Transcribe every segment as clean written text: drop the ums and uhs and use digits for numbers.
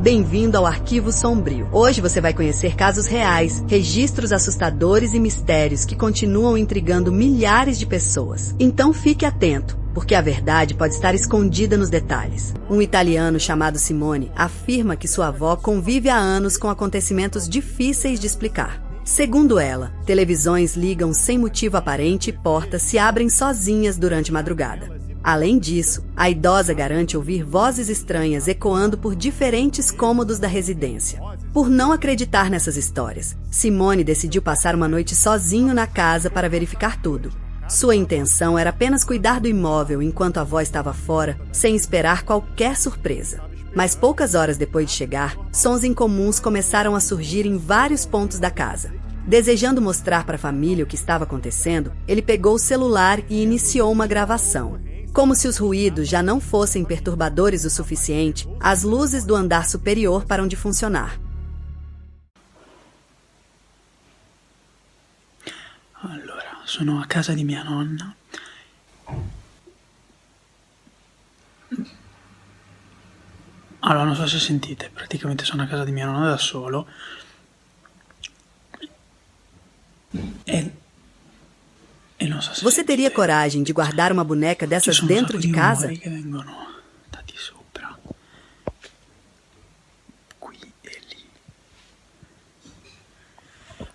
Bem-vindo ao Arquivo Sombrio. Hoje você vai conhecer casos reais, registros assustadores e mistérios que continuam intrigando milhares de pessoas. Então fique atento, porque a verdade pode estar escondida nos detalhes. Um italiano chamado Simone afirma que sua avó convive há anos com acontecimentos difíceis de explicar. Segundo ela, televisões ligam sem motivo aparente e portas se abrem sozinhas durante madrugada. Além disso, a idosa garante ouvir vozes estranhas ecoando por diferentes cômodos da residência. Por não acreditar nessas histórias, Simone decidiu passar uma noite sozinho na casa para verificar tudo. Sua intenção era apenas cuidar do imóvel enquanto a avó estava fora, sem esperar qualquer surpresa. Mas poucas horas depois de chegar, sons incomuns começaram a surgir em vários pontos da casa. Desejando mostrar para a família o que estava acontecendo, ele pegou o celular e iniciou uma gravação. Como se os ruídos já não fossem perturbadores o suficiente, as luzes do andar superior param de funcionar. Allora, sono a casa di mia nonna. Allora, non so se sentite, praticamente sono a casa di mia nonna da solo. E non so se Você teria sentite. coragem de guardar uma boneca Ci dessas sono un dentro sacco de di casa? rumori che vengono da di sopra, qui e lì.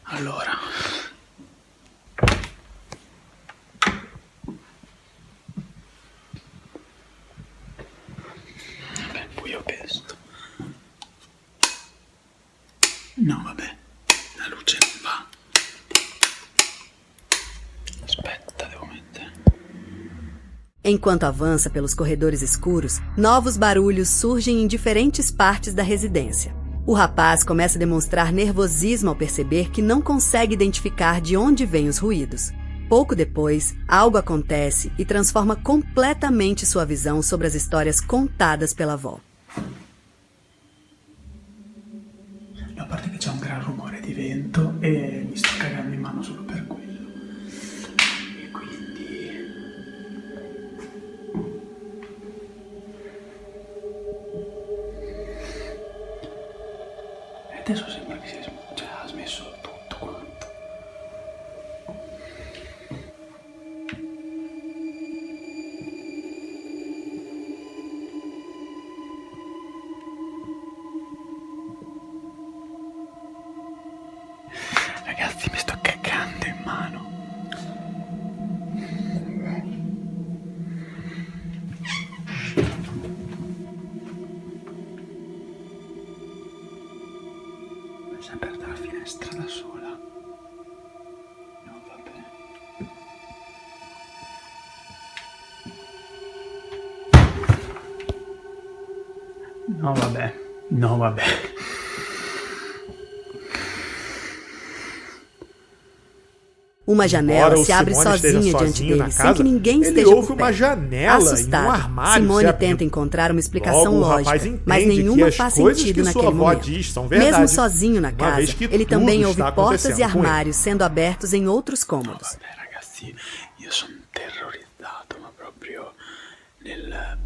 Allora, vabbè, buio pesto. No, vabbè, la luce non va. Aspetta, devo mettere. Enquanto avança pelos corredores escuros, novos barulhos surgem em diferentes partes da residência. O rapaz começa a demonstrar nervosismo ao perceber que não consegue identificar de onde vêm os ruídos. Pouco depois, algo acontece e transforma completamente sua visão sobre as histórias contadas pela avó. A parte che c'è un gran rumore di vento e mi sto cagando in mano solo per quello. E quindi... E adesso sembra che ha smesso tutto quanto. Ragazzi, mi sto cagando in mano. Si è aperta la finestra da sola. No, vabbè. No, vabbè. No, vabbè. Uma janela Embora o se abre Simone esteja sozinha diante sozinho na dele, sem casa, que ninguém ele esteja ouve por uma perto. janela e um Assustado, armário Simone se abrir. tenta encontrar uma explicação Logo, o rapaz lógica, entende mas que nenhuma as faz coisas sentido que sua naquele avó momento. diz são verdade, Mesmo sozinho na uma casa, vez que ele tudo também ouve está portas e acontecendo com ele. armários sendo abertos em outros cômodos. Vabbè, ragazzi, io sono terrorizzato, ma proprio nel...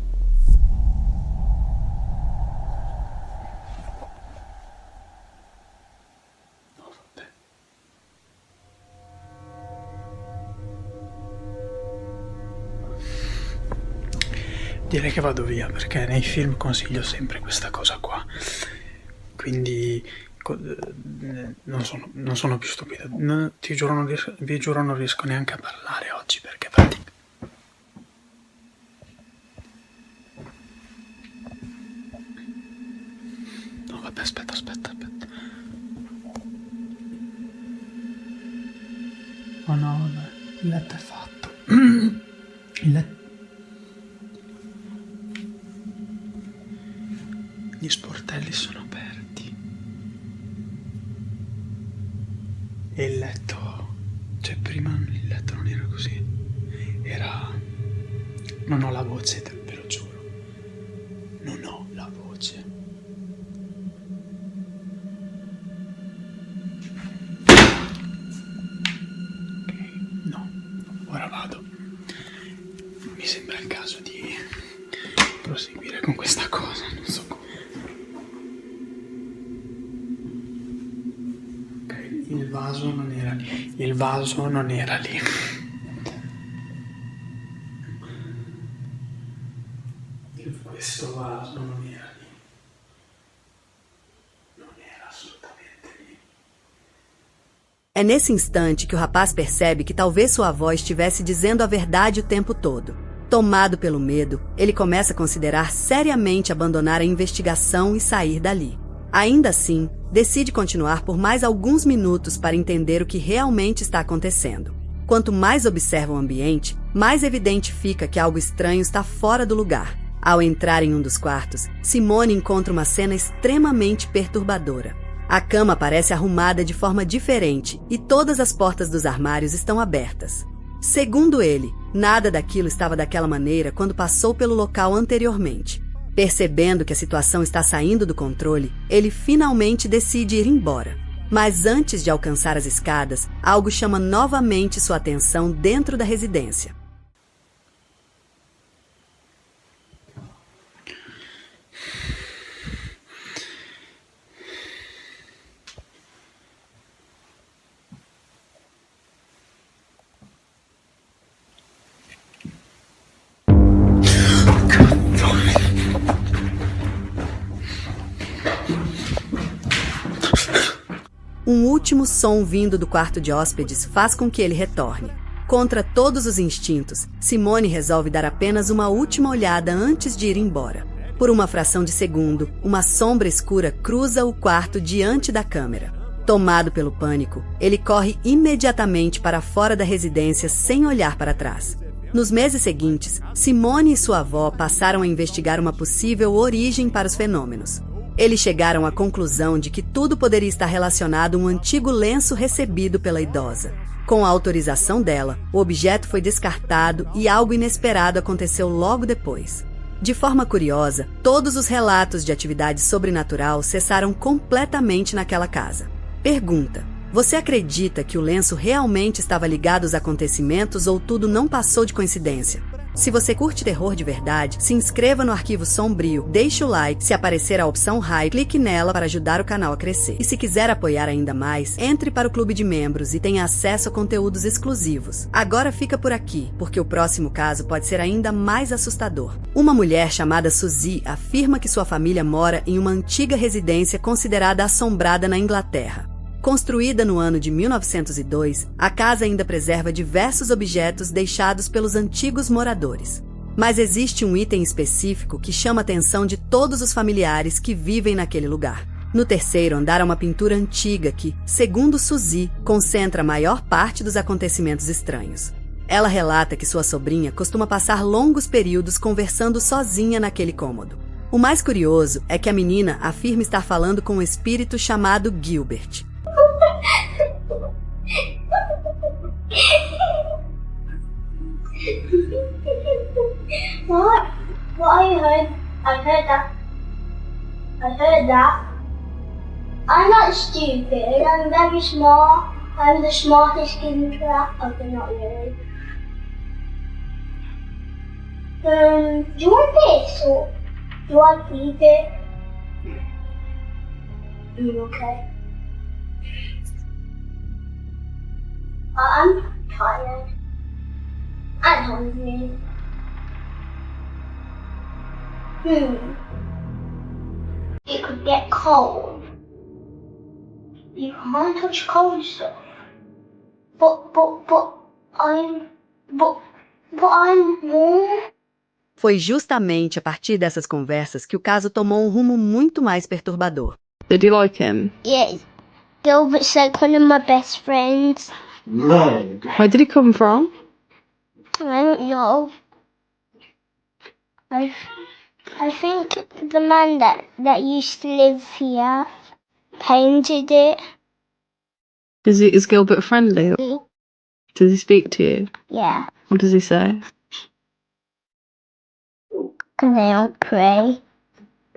No, vabbè. Direi che vado via, perché nei film consiglio sempre questa cosa qua. Quindi non sono più stupido. Ti giuro, vi giuro, non riesco neanche a parlare oggi perché praticamente... No, vabbè, aspetta. Oh no, vabbè, il letto è fatto. Il letto... Gli sportelli sono aperti. E il letto... Cioè, prima il letto non era così. Era... Non ho la voce, ve lo giuro. Non ho la voce. Ok, no. Ora vado. Mi sembra il caso di proseguire con questa cosa, non so come. Il vaso non era lì. Il vaso non era lì. Questo vaso non era lì. Non era assolutamente lì. É nesse instante que o rapaz percebe que talvez sua avó estivesse dizendo a verdade o tempo todo. Tomado pelo medo, ele começa a considerar seriamente abandonar a investigação e sair dali. Ainda assim, decide continuar por mais alguns minutos para entender o que realmente está acontecendo. Quanto mais observa o ambiente, mais evidente fica que algo estranho está fora do lugar. Ao entrar em um dos quartos, Simone encontra uma cena extremamente perturbadora. A cama parece arrumada de forma diferente e todas as portas dos armários estão abertas. Segundo ele, nada daquilo estava daquela maneira quando passou pelo local anteriormente. Percebendo que a situação está saindo do controle, ele finalmente decide ir embora. Mas antes de alcançar as escadas, algo chama novamente sua atenção dentro da residência. Um último som vindo do quarto de hóspedes faz com que ele retorne. Contra todos os instintos, Simone resolve dar apenas uma última olhada antes de ir embora. Por uma fração de segundo, uma sombra escura cruza o quarto diante da câmera. Tomado pelo pânico, ele corre imediatamente para fora da residência sem olhar para trás. Nos meses seguintes, Simone e sua avó passaram a investigar uma possível origem para os fenômenos. Eles chegaram à conclusão de que tudo poderia estar relacionado a um antigo lenço recebido pela idosa. Com a autorização dela, o objeto foi descartado e algo inesperado aconteceu logo depois. De forma curiosa, todos os relatos de atividade sobrenatural cessaram completamente naquela casa. Pergunta: você acredita que o lenço realmente estava ligado aos acontecimentos ou tudo não passou de coincidência? Se você curte terror de verdade, se inscreva no Arquivo Sombrio, deixe o like, se aparecer a opção Rai, clique nela para ajudar o canal a crescer. E se quiser apoiar ainda mais, entre para o clube de membros e tenha acesso a conteúdos exclusivos. Agora fica por aqui, porque o próximo caso pode ser ainda mais assustador. Uma mulher chamada Suzy afirma que sua família mora em uma antiga residência considerada assombrada na Inglaterra. Construída no ano de 1902, a casa ainda preserva diversos objetos deixados pelos antigos moradores. Mas existe um item específico que chama a atenção de todos os familiares que vivem naquele lugar. No terceiro andar há uma pintura antiga que, segundo Suzy, concentra a maior parte dos acontecimentos estranhos. Ela relata que sua sobrinha costuma passar longos períodos conversando sozinha naquele cômodo. O mais curioso é que a menina afirma estar falando com um espírito chamado Gilbert. What? I heard that. I heard that. I'm not stupid. I'm very smart. I'm the smartest kid in class. Okay, not really. Do you want this or do I keep it? Okay. I'm tired and hungry. It could get cold. You can't touch cold stuff. But I'm warm. Foi justamente a partir dessas conversas que o caso tomou um rumo muito mais perturbador. Did you like him? Yeah, Gilbert's like one of my best friends. Where did he come from? I don't know. I think the man that used to live here painted it. Is Gilbert friendly? Does he speak to you? Yeah, What does he say? and they don't pray.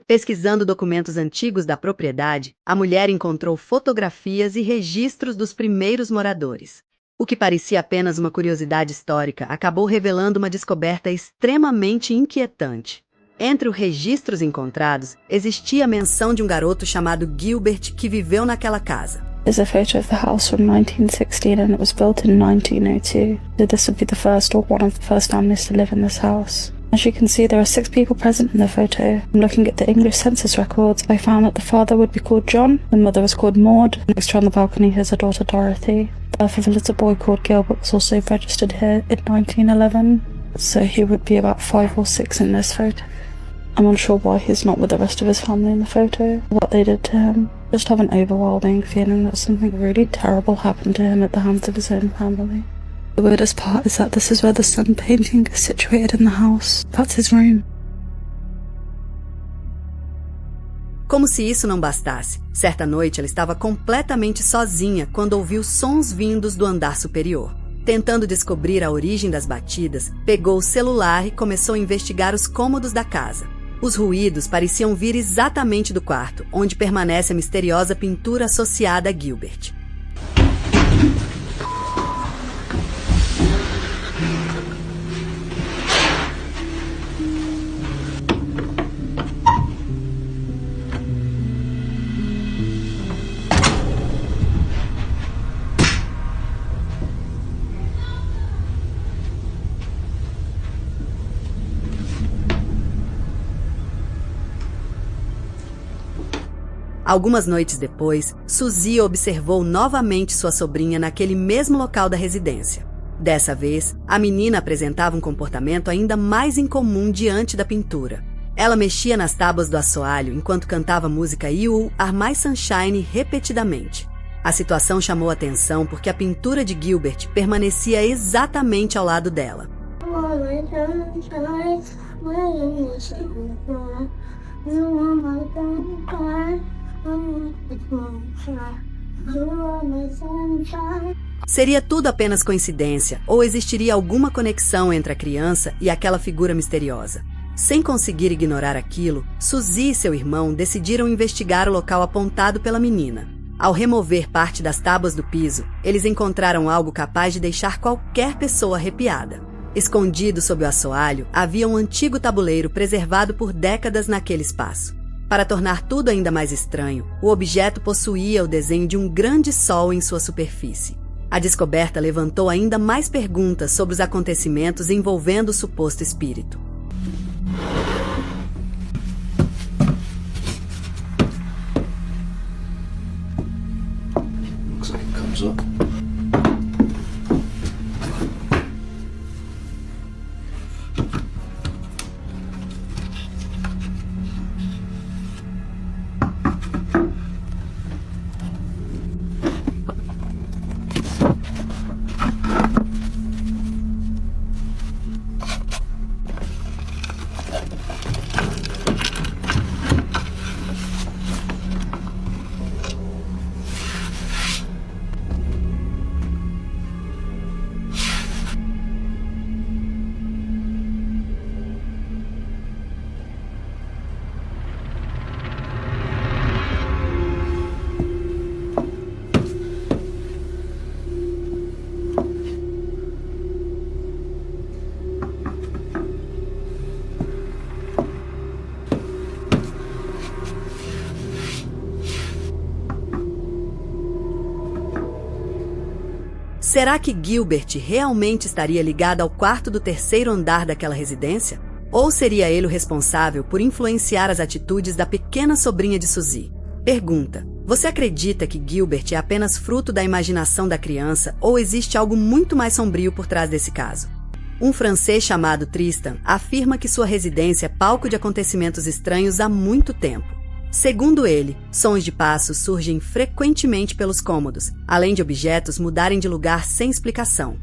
Pesquisando documentos antigos da propriedade, a mulher encontrou fotografias e registros dos primeiros moradores. O que parecia apenas uma curiosidade histórica acabou revelando uma descoberta extremamente inquietante. Entre os registros encontrados, existia a menção de um garoto chamado Gilbert que viveu naquela casa. There's a photo of the house from 1916 and it was built in 1902. So this would be the first or one of the first families to live in this house. As you can see, there are 6 people present in the photo. I'm looking at the English census records. I found that the father would be called John, the mother was called Maud, and next to her on the balcony is a daughter Dorothy. The birth of a little boy called Gilbert was also registered here in 1911, so he would be about 5 or 6 in this photo. I'm unsure why he's not with the rest of his family in the photo, what they did to him. Just have an overwhelming feeling that something really terrible happened to him at the hands of his own family. The weirdest part is that this is where the sun painting is situated in the house. That's his room. Como se isso não bastasse, certa noite ela estava completamente sozinha quando ouviu sons vindos do andar superior. Tentando descobrir a origem das batidas, pegou o celular e começou a investigar os cômodos da casa. Os ruídos pareciam vir exatamente do quarto, onde permanece a misteriosa pintura associada a Gilbert. Algumas noites depois, Suzy observou novamente sua sobrinha naquele mesmo local da residência. Dessa vez, a menina apresentava um comportamento ainda mais incomum diante da pintura. Ela mexia nas tábuas do assoalho enquanto cantava a música You Are My Sunshine repetidamente. A situação chamou atenção porque a pintura de Gilbert permanecia exatamente ao lado dela. Seria tudo apenas coincidência ou existiria alguma conexão entre a criança e aquela figura misteriosa? Sem conseguir ignorar aquilo, Suzy e seu irmão decidiram investigar o local apontado pela menina. Ao remover parte das tábuas do piso, eles encontraram algo capaz de deixar qualquer pessoa arrepiada. Escondido sob o assoalho, havia um antigo tabuleiro preservado por décadas naquele espaço. Para tornar tudo ainda mais estranho, o objeto possuía o desenho de um grande sol em sua superfície. A descoberta levantou ainda mais perguntas sobre os acontecimentos envolvendo o suposto espírito. Looks like it comes up. Será que Gilbert realmente estaria ligado ao quarto do terceiro andar daquela residência? Ou seria ele o responsável por influenciar as atitudes da pequena sobrinha de Suzy? Pergunta: você acredita que Gilbert é apenas fruto da imaginação da criança ou existe algo muito mais sombrio por trás desse caso? Um francês chamado Tristan afirma que sua residência é palco de acontecimentos estranhos há muito tempo. Segundo ele, sons de passos surgem frequentemente pelos cômodos, além de objetos mudarem de lugar sem explicação.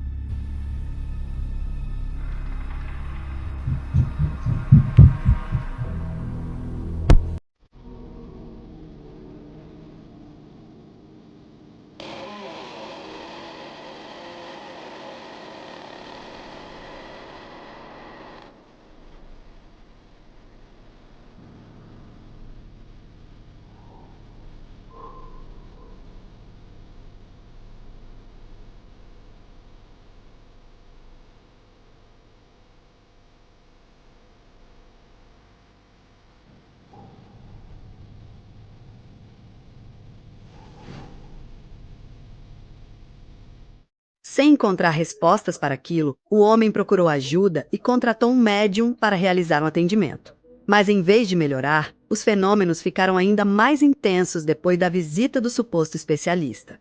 Sem encontrar respostas para aquilo, o homem procurou ajuda e contratou um médium para realizar um atendimento. Mas em vez de melhorar, os fenômenos ficaram ainda mais intensos depois da visita do suposto especialista.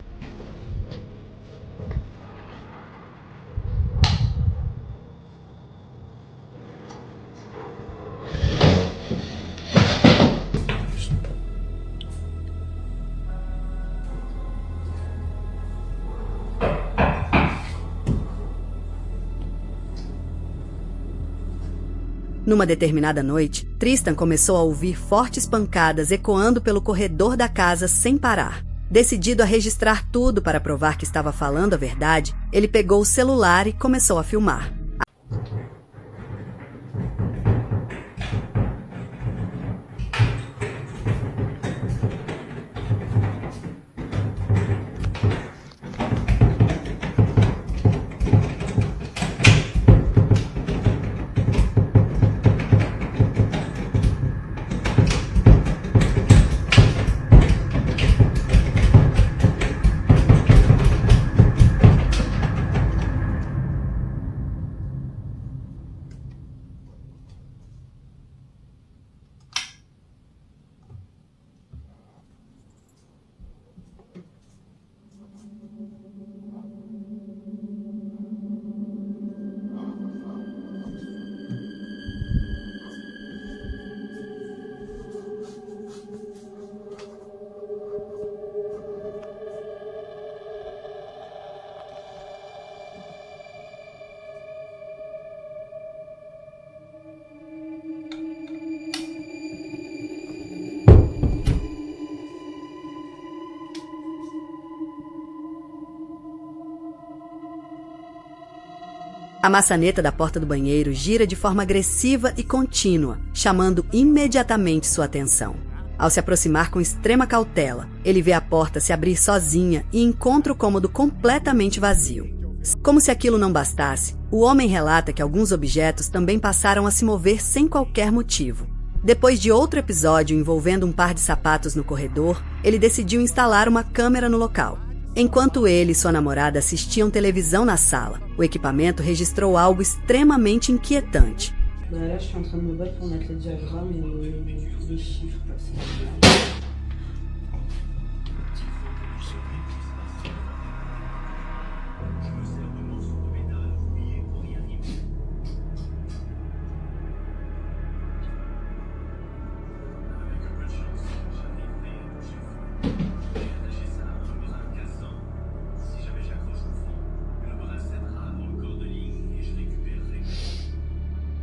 Numa determinada noite, Tristan começou a ouvir fortes pancadas ecoando pelo corredor da casa sem parar. Decidido a registrar tudo para provar que estava falando a verdade, ele pegou o celular e começou a filmar. A maçaneta da porta do banheiro gira de forma agressiva e contínua, chamando imediatamente sua atenção. Ao se aproximar com extrema cautela, ele vê a porta se abrir sozinha e encontra o cômodo completamente vazio. Como se aquilo não bastasse, o homem relata que alguns objetos também passaram a se mover sem qualquer motivo. Depois de outro episódio envolvendo um par de sapatos no corredor, ele decidiu instalar uma câmera no local. Enquanto ele e sua namorada assistiam televisão na sala, o equipamento registrou algo extremamente inquietante.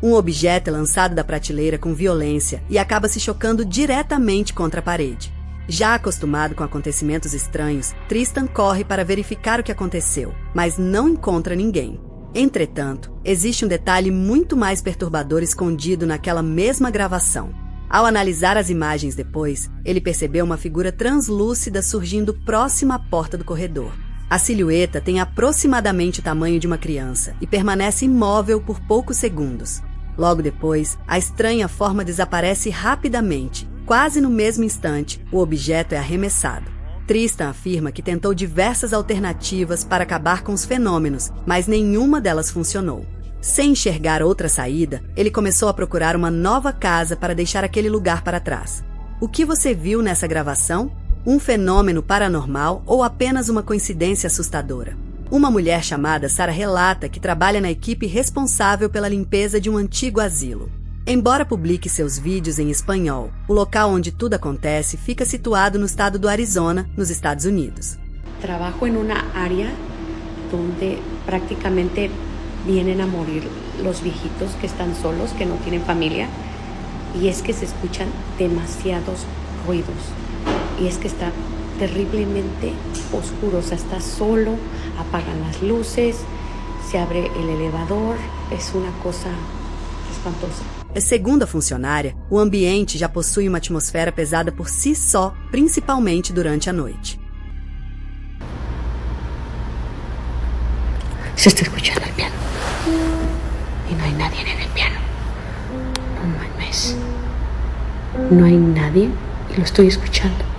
Um objeto é lançado da prateleira com violência e acaba se chocando diretamente contra a parede. Já acostumado com acontecimentos estranhos, Tristan corre para verificar o que aconteceu, mas não encontra ninguém. Entretanto, existe um detalhe muito mais perturbador escondido naquela mesma gravação. Ao analisar as imagens depois, ele percebeu uma figura translúcida surgindo próxima à porta do corredor. A silhueta tem aproximadamente o tamanho de uma criança e permanece imóvel por poucos segundos. Logo depois, a estranha forma desaparece rapidamente. Quase no mesmo instante, o objeto é arremessado. Tristan afirma que tentou diversas alternativas para acabar com os fenômenos, mas nenhuma delas funcionou. Sem enxergar outra saída, ele começou a procurar uma nova casa para deixar aquele lugar para trás. O que você viu nessa gravação? Um fenômeno paranormal ou apenas uma coincidência assustadora? Uma mulher chamada Sarah relata que trabalha na equipe responsável pela limpeza de um antigo asilo. Embora publique seus vídeos em espanhol, o local onde tudo acontece fica situado no estado do Arizona, nos Estados Unidos. Trabajo en una área donde prácticamente vienen a morir los viejitos que están solos, que no tienen familia, y es que se escuchan demasiados ruidos, y es que está terriblemente oscuro, o sea, está solo, apagan las luces, se abre el elevador, es una cosa espantosa. Segundo a funcionária, o ambiente já possui uma atmosfera pesada por si só, principalmente durante a noite. Se está escuchando el piano y no hay nadie en el piano. No mames, no hay nadie y lo estoy escuchando.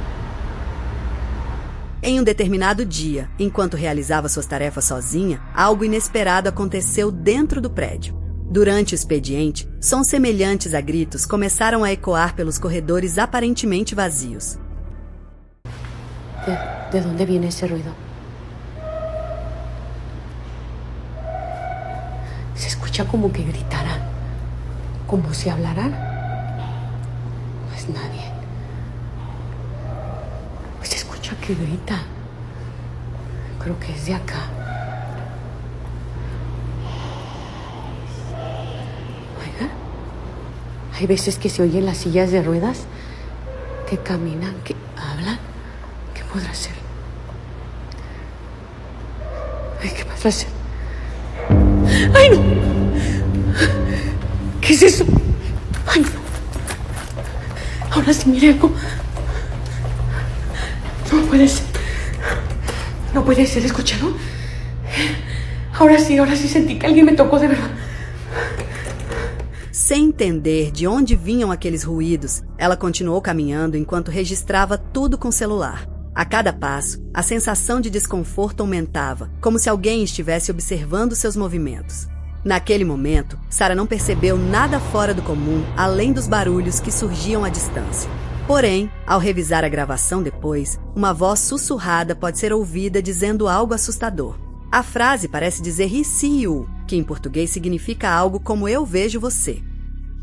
Em um determinado dia, enquanto realizava suas tarefas sozinha, algo inesperado aconteceu dentro do prédio. Durante o expediente, sons semelhantes a gritos começaram a ecoar pelos corredores aparentemente vazios. ¿De dónde viene ese ruido? Se escucha como que gritaran, como si hablaran. No es nadie. Pues se escucha que grita. Creo que es de acá. Oiga, hay veces que se oyen las sillas de ruedas que caminan, que hablan. ¿Qué podrá ser? Ay, ¿qué podrá ser? ¡Ay, no! ¿Qué es eso? ¡Ay, no! Ahora sí, mire algo. No puede ser. No puede ser, ¿escucharon? Ahora sí sentí que alguien me tocó de verdad. Sem entender de onde vinham aqueles ruídos, ela continuou caminhando enquanto registrava tudo com o celular. A cada passo, a sensação de desconforto aumentava, como se alguém estivesse observando seus movimentos. Naquele momento, Sarah não percebeu nada fora do comum, além dos barulhos que surgiam à distância. Porém, ao revisar a gravação depois, uma voz sussurrada pode ser ouvida dizendo algo assustador. A frase parece dizer "I see you", que em português significa algo como "eu vejo você".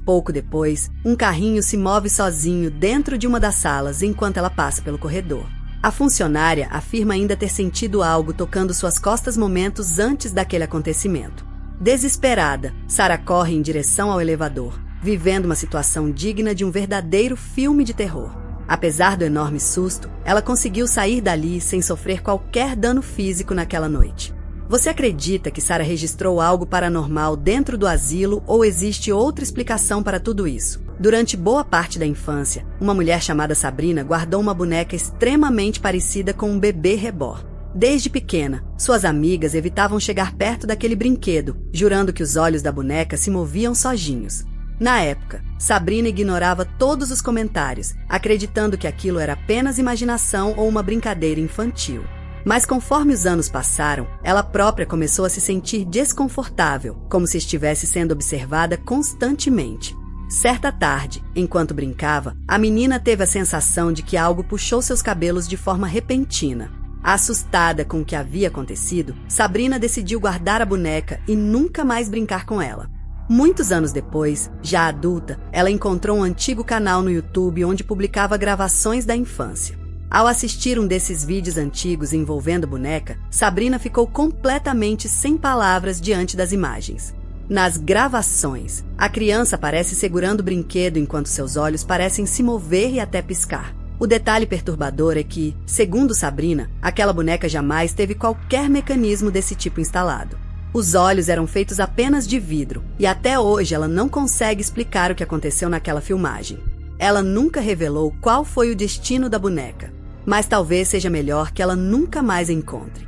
Pouco depois, um carrinho se move sozinho dentro de uma das salas enquanto ela passa pelo corredor. A funcionária afirma ainda ter sentido algo tocando suas costas momentos antes daquele acontecimento. Desesperada, Sarah corre em direção ao elevador, vivendo uma situação digna de um verdadeiro filme de terror. Apesar do enorme susto, ela conseguiu sair dali sem sofrer qualquer dano físico naquela noite. Você acredita que Sarah registrou algo paranormal dentro do asilo ou existe outra explicação para tudo isso? Durante boa parte da infância, uma mulher chamada Sabrina guardou uma boneca extremamente parecida com um bebê reborn. Desde pequena, suas amigas evitavam chegar perto daquele brinquedo, jurando que os olhos da boneca se moviam sozinhos. Na época, Sabrina ignorava todos os comentários, acreditando que aquilo era apenas imaginação ou uma brincadeira infantil. Mas conforme os anos passaram, ela própria começou a se sentir desconfortável, como se estivesse sendo observada constantemente. Certa tarde, enquanto brincava, a menina teve a sensação de que algo puxou seus cabelos de forma repentina. Assustada com o que havia acontecido, Sabrina decidiu guardar a boneca e nunca mais brincar com ela. Muitos anos depois, já adulta, ela encontrou um antigo canal no YouTube onde publicava gravações da infância. Ao assistir um desses vídeos antigos envolvendo a boneca, Sabrina ficou completamente sem palavras diante das imagens. Nas gravações, a criança aparece segurando o brinquedo enquanto seus olhos parecem se mover e até piscar. O detalhe perturbador é que, segundo Sabrina, aquela boneca jamais teve qualquer mecanismo desse tipo instalado. Os olhos eram feitos apenas de vidro, e até hoje ela não consegue explicar o que aconteceu naquela filmagem. Ela nunca revelou qual foi o destino da boneca, mas talvez seja melhor que ela nunca mais a encontre.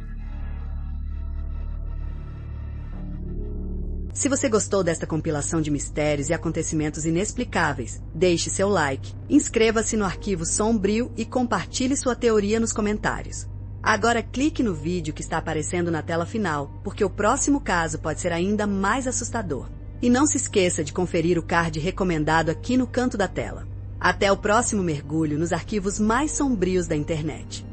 Se você gostou desta compilação de mistérios e acontecimentos inexplicáveis, deixe seu like, inscreva-se no Arquivo Sombrio e compartilhe sua teoria nos comentários. Agora clique no vídeo que está aparecendo na tela final, porque o próximo caso pode ser ainda mais assustador. E não se esqueça de conferir o card recomendado aqui no canto da tela. Até o próximo mergulho nos arquivos mais sombrios da internet.